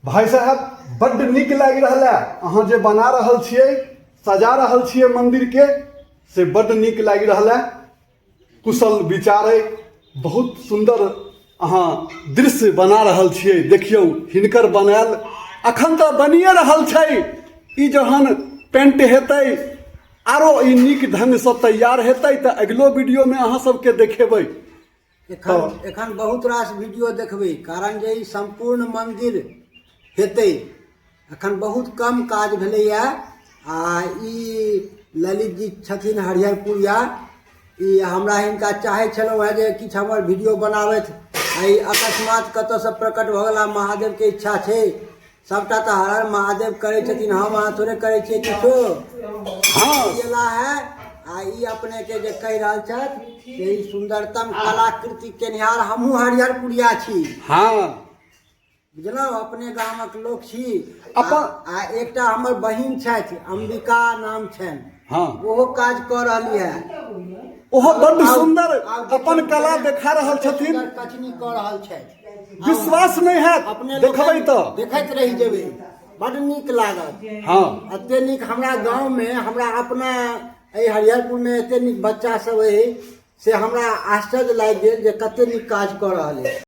भाई साहब बड्ड नीक लागि रहा है। अहाँ जे बना रहल छियै, सजा रहल छियै मंदिर के, से बड्ड नीक लागि रहा है। कुशल विचार है, बहुत सुंदर अहाँ दृश्य बना रहल छियै। देखियौ हिनकर बनायल अखन तो बनिए रहल छै। ई जहन पेंट हेतै आरो ई नीक ढंग से तैयार हेतै तो अगलो वीडियो में अहाँ सबके देखेबै। एखन बहुत रास वीडियो देखबै, कारण जे ई संपूर्ण मंदिर हेतै। एखन बहुत कम काज भेलैया। आ ई ललित जी छथिन हरिहरपुरिया, ई हमरा हिनका चाहै छलहुँ हेँ जे किछु हमर वीडियो बनाबैत। आ ई अकस्मात कतऽसँ प्रकट भऽ गेला। महादेवके इच्छा छै, सबटा तऽ हर हर महादेव करै छथिन, हम अहाँ थोड़े करै छियै किछो। हाँ गेला है। आ ई अपने के जे कहि रहल छथि से ई सुंदरतम कलाकृति केनिहार हमहूँ हरिहरपुरिया छी। हाँ बुझलहुँ, अपने गामक लोक छी। अपन आ एकटा हमर बहिन छथि, अंबिका नाम छनि। हाँ ओहो काज कऽ रहली है। ओहो बड्ड सुंदर अपन कला देखा रहल छथिन। कचनी कऽ रहल छथि। विश्वास नहीं है, अपने देखबै तो देखैत रहि जेबै, बड्ड नीक लागत। हाँ एते नीक हमरा गाँव में, हमरा अपना एहि हरिहरपुर में एते नीक बच्चा सब है से हमरा आश्चर्य लागि गेल जे कते नीक काज कऽ रहल है।